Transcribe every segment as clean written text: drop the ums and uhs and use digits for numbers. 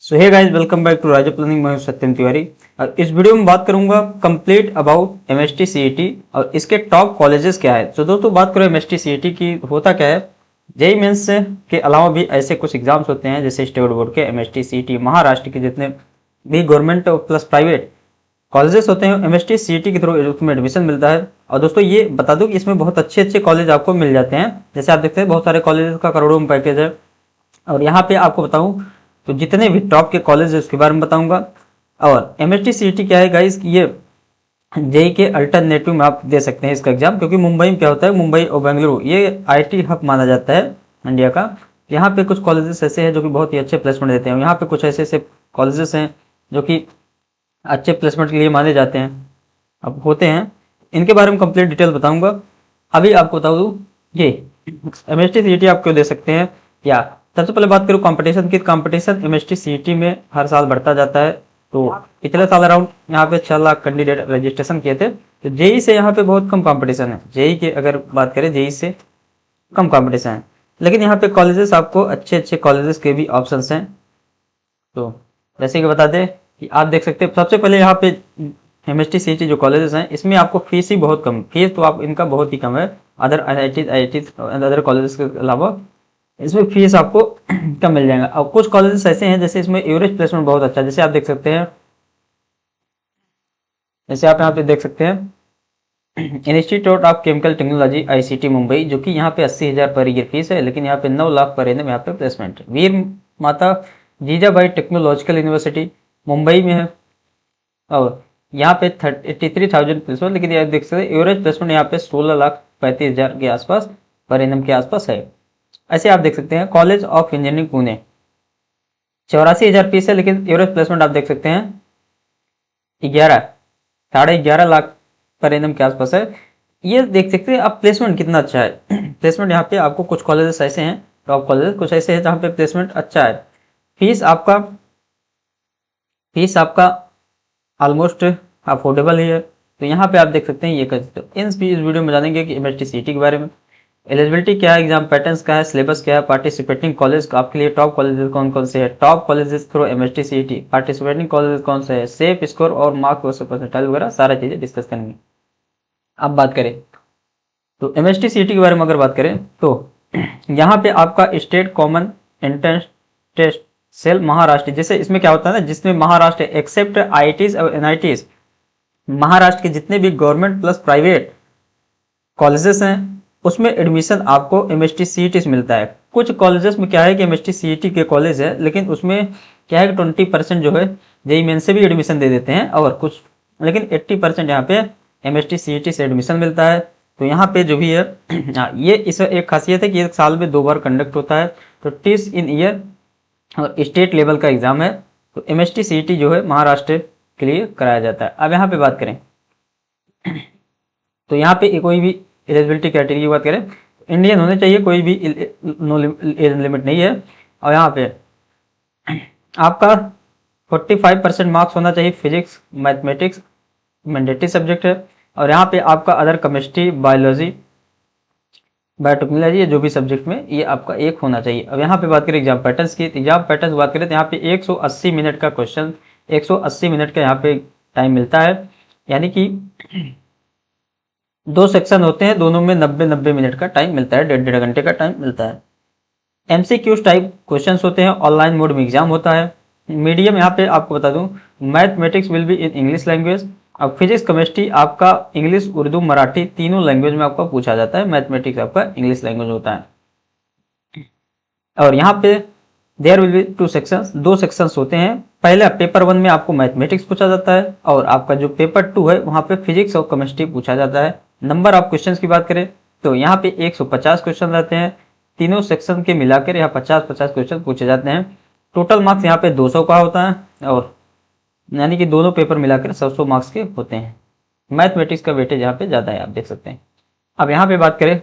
So hey guys, welcome back to Raja planning. मैं सत्यम तिवारी और इस वीडियो में बात करूंगा कंप्लीट अबाउट एमएसटी सीईटी और इसके टॉप कॉलेजेस क्या है। तो दोस्तों बात करो एमएसटी सीईटी की, होता क्या है, जेई मेंस के अलावा भी ऐसे कुछ एग्जाम्स होते हैं जैसे स्टेट बोर्ड के एमएसटी सीईटी, महाराष्ट्र के जितने भी गवर्नमेंट प्लस प्राइवेट कॉलेजेस होते हैं एमएसटी सीईटी के थ्रू उसमें एडमिशन मिलता है। और दोस्तों ये बता दूं कि इसमें बहुत अच्छे अच्छे कॉलेज आपको मिल जाते हैं। जैसे आप देखते हैं बहुत सारे कॉलेज का करोड़ों में पैकेज है। और यहाँ पे आपको बताऊं तो जितने भी टॉप के कॉलेज है उसके बारे में बताऊंगा। और एमएसटी सीईटी क्या है गाइस, ये जेई के अल्टरनेटिव में आप दे सकते हैं इसका एग्जाम, क्योंकि मुंबई में क्या होता है, मुंबई और बेंगलुरु ये आईटी हब माना जाता है इंडिया का। यहाँ पे कुछ कॉलेजेस ऐसे हैं जो कि बहुत ही अच्छे प्लेसमेंट देते हैं। यहाँ पे कुछ ऐसे ऐसे कॉलेजेस हैं जो कि अच्छे प्लेसमेंट के लिए माने जाते हैं, अब होते हैं। इनके बारे में कंप्लीट डिटेल बताऊंगा। अभी आपको बता दूं ये एमएसटी सीईटी आप क्यों दे सकते हैं। या सबसे पहले बात करूं कंपटीशन की। कंपटीशन एमएसटी सीईटी में हर साल बढ़ता जाता है। तो पिछले साल अराउंड यहाँ पे 6 लाख कैंडिडेट रजिस्ट्रेशन किए थे। तो जेई से यहाँ पे बहुत कम कंपटीशन है। जेई की अगर बात करें, जेई से कम कंपटीशन है, लेकिन यहाँ पे कॉलेजेस आपको अच्छे अच्छे कॉलेजेस के भी ऑप्शंस हैं। तो जैसे कि बता दें कि आप देख सकते हैं सबसे पहले यहाँ पे एमएसटी सीईटी जो कॉलेजेस हैं इसमें आपको फीस ही बहुत कम, फीस तो आप इनका बहुत ही कम है अदर आईआईटी अदर कॉलेजेस के अलावा। इसमें फीस आपको कम मिल जाएगा। और कुछ कॉलेजेस ऐसे हैं जैसे इसमें एवरेज प्लेसमेंट बहुत अच्छा है। जैसे आप देख सकते हैं, जैसे आप यहाँ पे देख सकते हैं institute of chemical technology ICT Mumbai, जो कि यहाँ पे 80,000 पर ईयर फीस है, लेकिन यहाँ पे 9 लाख पर एनम यहाँ पे प्लेसमेंट है। वीर माता जीजाबाई टेक्नोलॉजिकल यूनिवर्सिटी मुंबई में है और यहाँ पे 83,000 प्लेसमेंट, लेकिन यहाँ देख सकते हैं एवरेज प्लेसमेंट यहाँ पे 16,35,000 के आसपास पर एनम के आसपास है। ऐसे आप देख सकते हैं college of engineering Pune 84,000 fees है, लेकिन एवरेज प्लेसमेंट आप देख सकते हैं 11.5 लाख पर एनम के आसपास है। ये देख सकते हैं आप प्लेसमेंट कितना अच्छा है। प्लेसमेंट यहाँ पे आपको कुछ कॉलेजेस ऐसे हैं, टॉप कॉलेज कुछ ऐसे हैं जहाँ पे प्लेसमेंट अच्छा है। फीस आपका ऑलमोस्ट अफोर्डेबल ही है। तो यहाँ पे आप देख सकते हैं ये कर सकते हो। इस वीडियो में जानेंगे कि एमएसटी सीईटी के बारे में, एलिजिबिलिटी क्या है, एग्जाम पैटर्न्स क्या है, सिलेबस क्या है, पार्टिसिपेटिंग कॉलेज आपके लिए टॉप कॉलेजेस कौन कौन से हैं, top colleges through MST CET, participating college कौन से है, सेफ स्कोर और मार्क परसेंटाइल वगैरह सारा चीजें डिस्कस करेंगे। अब बात करें तो एमएसटी सीईटी के बारे में अगर बात करें तो यहाँ पे आपका state common entrance test cell Maharashtra, जैसे इसमें क्या होता है ना, जिसमें महाराष्ट्र एक्सेप्ट आईआईटीज और एनआईटीज, महाराष्ट्र के जितने भी गवर्नमेंट प्लस प्राइवेट कॉलेजेस हैं उसमें एडमिशन आपको एमएसटी सीईटी से मिलता है। कुछ कॉलेजेस में क्या है कि एमएसटी सीईटी के कॉलेज है, लेकिन उसमें क्या है कि 20% जो है जेई मेन से भी एडमिशन दे देते हैं और कुछ, लेकिन 80% यहाँ पे एमएसटी सीईटी से एडमिशन मिलता है। तो यहाँ पे जो भी है ये इस एक खासियत है कि एक साल में 2 बार कंडक्ट होता है। तो टीस इन ईयर और स्टेट लेवल का एग्जाम है। तो एमएसटी सीईटी जो है महाराष्ट्र के लिए कराया जाता है। अब यहाँ पे बात करें तो यहाँ पे कोई भी एलिजिबिलिटी क्राइटेरिया की बात करें, इंडियन होने चाहिए, कोई भी नो एज लिमिट नहीं है। और यहाँ पे आपका 45% मार्क्स होना चाहिए, फिजिक्स मैथमेटिक्स मैंडेटरी सब्जेक्ट है। और यहाँ पे आपका अदर केमिस्ट्री बायोलॉजी बायोटेक्नोलॉजी, ये जो भी सब्जेक्ट में ये आपका एक होना चाहिए। अब यहाँ पे बात करें एग्जाम पैटर्न्स की, एग्जाम पैटर्न बात करें तो यहाँ पे 180 मिनट का क्वेश्चन, 180 मिनट का यहाँ पे टाइम मिलता है। यानी कि 2 सेक्शन होते हैं, दोनों में 90-90 मिनट का टाइम मिलता है, 1.5 घंटे का टाइम मिलता है। एमसीक्यूज टाइप क्वेश्चंस होते हैं, ऑनलाइन मोड में एग्जाम होता है। मीडियम यहाँ पे आपको बता दूं, mathematics will be in English language. अब फिजिक्स केमिस्ट्री आपका इंग्लिश उर्दू मराठी तीनों लैंग्वेज में आपका पूछा जाता है। मैथमेटिक्स आपका इंग्लिश लैंग्वेज होता है। और यहाँ पे there will be 2 sections, 2 sections होते हैं। पहला पेपर 1 में आपको मैथमेटिक्स पूछा जाता है और आपका जो पेपर 2 है वहाँ पे फिजिक्स और केमिस्ट्री पूछा जाता है। नंबर ऑफ क्वेश्चंस की बात करें तो यहाँ पे 150 क्वेश्चन रहते हैं, तीनों सेक्शन के मिलाकर यहाँ 50-50 क्वेश्चन पूछे जाते हैं। टोटल मार्क्स यहाँ पे 200 का होता है, और यानी कि दोनों पेपर मिलाकर 100 मार्क्स के होते हैं। मैथमेटिक्स का वेटेज यहाँ पे ज्यादा है, आप देख सकते हैं। अब यहाँ पे बात करें,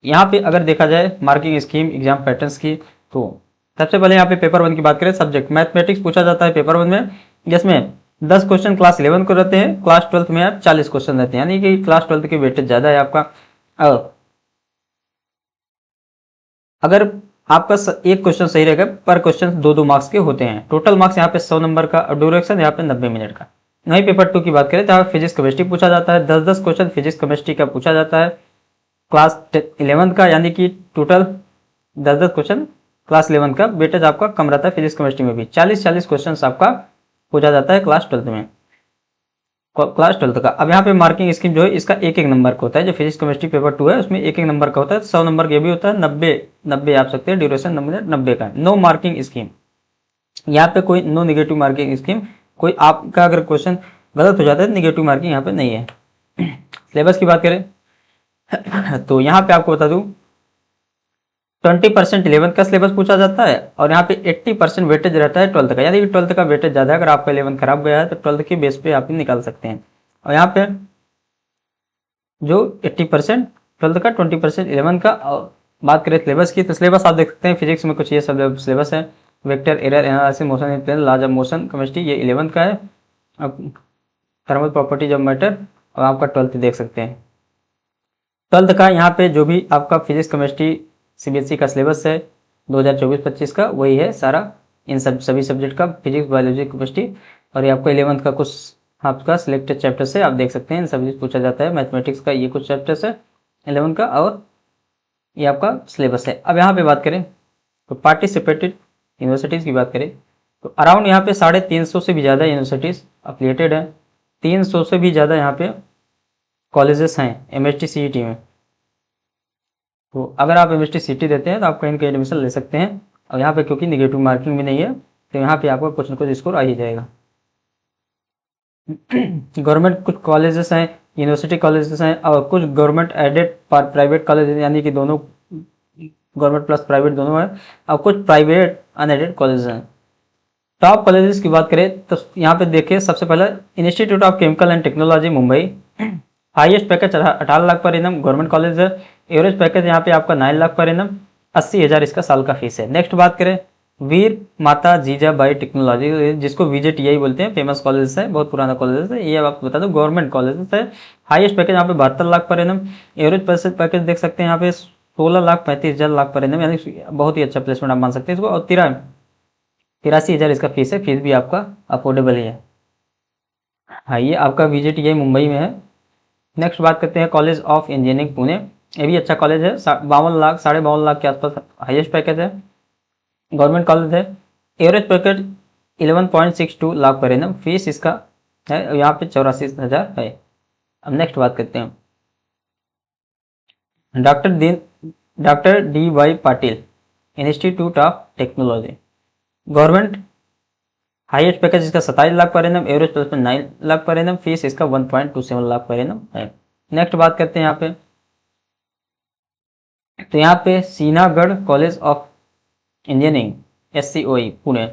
यहाँ पे अगर देखा जाए मार्किंग स्कीम एग्जाम पैटर्न्स की, तो सबसे पहले यहाँ पे पेपर 1 की बात करें, सब्जेक्ट मैथमेटिक्स पूछा जाता है पेपर 1 में, जिसमें 10 क्वेश्चन क्लास 11 को रहते हैं, क्लास 12 में आप 40 क्वेश्चन रहते हैं, यानी कि क्लास 12 की वेटेज ज्यादा है आपका। अगर आपका एक क्वेश्चन सही रहेगा, पर क्वेश्चन 2-2 मार्क्स के होते हैं। टोटल मार्क्स यहाँ पे 100 नंबर का और ड्यूरेशन यहाँ पे 90 मिनट का। वहीं पेपर 2 की बात करें तो यहाँ फिजिक्स केमिस्ट्री पूछा जाता है, 10-10 क्वेश्चन फिजिक्स केमिस्ट्री का पूछा जाता है क्लास 11 का, यानी कि टोटल 10-10 क्वेश्चन क्लास 11 का। वेटेज आपका कम रहता है फिजिक्स केमिस्ट्री में भी, 40-40 क्वेश्चन आपका पूछा जाता है क्लास 12 में, क्लास 12 का। अब यहाँ पे मार्किंग स्कीम जो है इसका एक नंबर का होता है। जो फिजिक्स केमिस्ट्री पेपर 2 है उसमें एक नंबर का होता है, 100 नंबर का भी होता है, 90 आप सकते हैं, ड्यूरेशन 90 का। नो मार्किंग स्कीम, यहाँ पे कोई नो निगेटिव मार्किंग स्कीम, कोई आपका अगर क्वेश्चन गलत हो जाता है निगेटिव मार्किंग यहाँ पे नहीं है। सिलेबस की बात करें तो यहाँ पे आपको बता दूं 20% 11 का सिलेबस पूछा जाता है और यहाँ पे 80% वेटेज रहता है 12th का, यानी कि 12th का वेटेज ज़्यादा है। अगर आपका 11 खराब गया है तो 12th के बेस पे आप निकाल सकते हैं। और यहाँ पे जो 80% 12th का, 20% 11 का। और बात करें सिलेबस की तो सिलेबस आप देख सकते हैं फिजिक्स में कुछ ये सब सिलेबस है, vector, error analysis, motion in plane, laws of motion, chemistry, ये 11 का है। अब थर्मल प्रॉपर्टीज ऑफ मैटर और आपका 12th देख सकते हैं। 12th का यहाँ पे जो भी आपका फिजिक्स केमिस्ट्री सीबीएसई का सिलेबस है 2024-25 का, वही है सारा इन सभी सब्जेक्ट का, फिजिक्स, बायोलॉजी, केमिस्ट्री। और ये आपका 11th का कुछ आपका सिलेक्टेड चैप्टर्स है, आप देख सकते हैं इन सभी पूछा जाता है। मैथमेटिक्स का ये कुछ चैप्टर्स है 11 का, और ये आपका सिलेबस है। अब यहाँ पे बात करें तो पार्टिसिपेटेड यूनिवर्सिटीज़ की बात करें तो अराउंड यहाँ पे 350 से भी ज़्यादा यूनिवर्सिटीज़ अफिलिएटेड है, 300 से भी ज़्यादा यहाँ पे कॉलेजेस हैं MST-CET में। तो अगर आप MST-CET देते हैं तो आप कहीं ना कहीं एडमिशन ले सकते हैं। और यहाँ पे क्योंकि निगेटिव मार्किंग भी नहीं है तो यहाँ पे आपका कुछ ना कुछ स्कोर आ ही जाएगा। गवर्नमेंट कुछ कॉलेजेस हैं, यूनिवर्सिटी कॉलेजेस हैं, और कुछ गवर्नमेंट एडेड प्राइवेट कॉलेज, यानी कि दोनों गवर्नमेंट प्लस प्राइवेट दोनों है, और कुछ प्राइवेट अनएडेड कॉलेज हैं। टॉप कॉलेजेस की बात करें तो यहाँ पे देखिए सबसे पहले institute of chemical and technology Mumbai, highest package 18 lakh per annum government college है। एवरेज पैकेज यहाँ पे आपका 9 लाख पर एनम, 80,000 इसका साल का फीस है। नेक्स्ट बात करें वीर माता जीजाबाई टेक्नोलॉजी, जिसको VJTI बोलते हैं, फेमस कॉलेज है, बहुत पुराना कॉलेज है, ये आपको बता दो गवर्नमेंट कॉलेज है। हाईएस्ट पैकेज यहाँ पे 72 lakh per annum. Average package देख सकते हैं यहाँ पे 16,35,000 लाख पर एनम, यानी बहुत ही अच्छा प्लेसमेंट आप मान सकते हैं इसको। और 83,000 इसका फीस है, फीस भी आपका अफोर्डेबल ही है। हाँ, ये आपका VJTI मुंबई में है। नेक्स्ट बात करते हैं कॉलेज ऑफ इंजीनियरिंग पुणे, ये भी अच्छा कॉलेज है, 52 लाख के आसपास हाईएस्ट पैकेज है, गवर्नमेंट कॉलेज है। Average package 11.62 lakh per annum, fees इसका है यहाँ पे 84,000 है। अब नेक्स्ट बात करते हैं doctor DY Patil institute of technology, government, highest package इसका 27 lakh per annum, average placement 9 lakh per annum, fees इसका 1.27 लाख पर एनम है। नेक्स्ट बात करते हैं यहाँ पे तो यहाँ पे Sinhgad college of engineering SCOE Pune,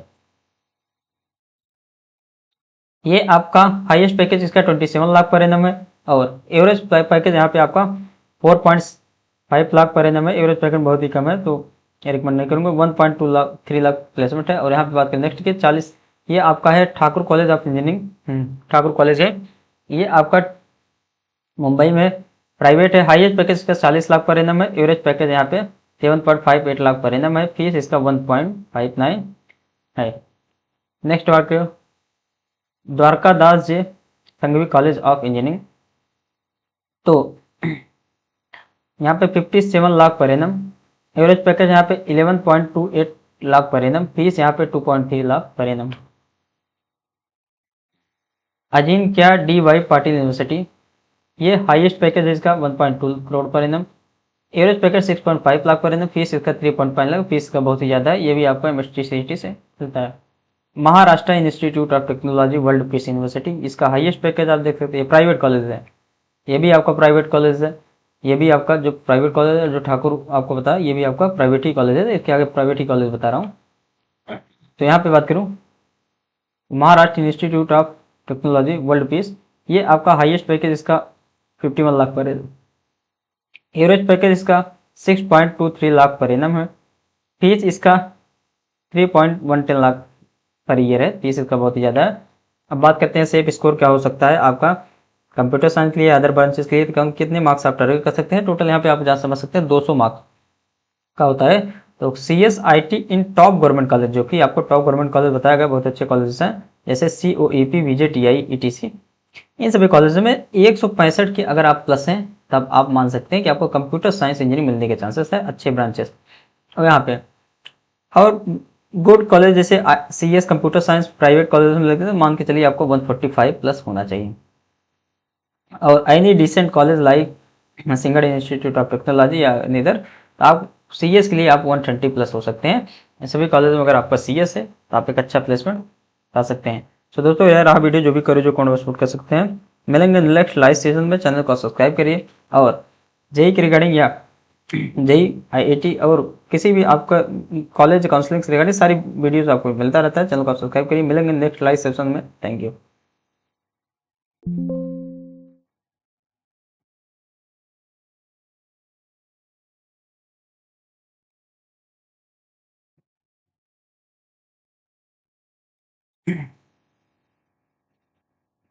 ये आपका हाईएस्ट पैकेज इसका 27 लाख पर एनम है, और एवरेज पैकेज यहाँ पे आपका 4.5 लाख पर एनम है। एवरेज पैकेज बहुत ही कम है तो ये रिकमेंड नहीं करूँगा। 3 लाख प्लेसमेंट है। और यहाँ पे बात करें नेक्स्ट के 40, ये आपका है Thakur college of engineering, Thakur college है, ये आपका मुंबई में प्राइवेट है। हाईएस्ट पैकेज इसका 40 लाख पर एनम है, एवरेज पैकेज यहाँ पे 7.58 लाख पर एनम है, फीस इसका 1.59 है। नेक्स्ट बात करो द्वारकादास जी संघवी कॉलेज ऑफ इंजीनियरिंग, तो यहाँ पे 57 lakh per annum, average package यहाँ पे 11.28 लाख पर एनम, फीस यहाँ पे 2.3 lakh per annum. Ajinkya DY Patil university, ये हाईएस्ट पैकेज है इसका 1.2 crore per annum, average package 6.5 lakh per annum, fees इसका 3.5 लाख, फीस का बहुत ही ज़्यादा है, ये भी आपका MST-CET से मिलता है। Maharashtra institute of technology world peace university, इसका हाईएस्ट पैकेज आप देख सकते हैं, प्राइवेट कॉलेज है, ये भी आपका प्राइवेट कॉलेज है, ये भी आपका जो प्राइवेट कॉलेज है जो ठाकुर आपको बताया ये भी आपका प्राइवेट ही कॉलेज है, इसके आगे प्राइवेट ही कॉलेज बता रहा हूँ। तो यहाँ पे बात करूँ Maharashtra institute of technology world peace, ये आपका हाईएस्ट पैकेज इसका 51 लाख पर है, एवरेज पैकेज इसका 6.23 लाख पर एनम है, फीस इसका 3.12 लाख पर ईयर है, फीस इसका बहुत ही ज़्यादा है। अब बात करते हैं सेफ स्कोर क्या हो सकता है आपका कंप्यूटर साइंस के लिए, अदर ब्रांचेस के लिए, कम कितने मार्क्स आप टारगेट कर सकते हैं। टोटल यहाँ पे आप जा समझ सकते हैं 200 मार्क्स, का होता है। तो CSIT इन टॉप गवर्नमेंट कॉलेज, जो कि आपको टॉप गवर्नमेंट कॉलेज बताया गया, बहुत अच्छे कॉलेजेस हैं, जैसे COEP, VJTI, ETC। इन सभी कॉलेजों में 165 के अगर आप प्लस हैं, तब आप मान सकते हैं कि आपको कंप्यूटर साइंस इंजीनियरिंग मिलने के चांसेस है, अच्छे ब्रांचेस। और यहाँ पे और गुड कॉलेज जैसे CS computer science private college में लगते हैं, मान के चलिए आपको 145 प्लस होना चाहिए। और any decent college like single institute of technology या नीदर, तो आप CS के लिए आप 120 प्लस हो सकते हैं। इन सभी कॉलेज में अगर आपका CS है तो आप एक अच्छा प्लेसमेंट पा सकते हैं। तो दोस्तों यार, रहा वीडियो, जो भी करो जो कौन सपोर्ट कर सकते हैं। मिलेंगे नेक्स्ट लाइव सेशन में, चैनल को सब्सक्राइब करिए। और जेई के रिगार्डिंग या जेई IIT और किसी भी आपका कॉलेज काउंसलिंग से रिगार्डिंग सारी वीडियोस आपको मिलता रहता है। चैनल को सब्सक्राइब करिए। मिलेंगे नेक्स्ट लाइव सेशन में। Thank you.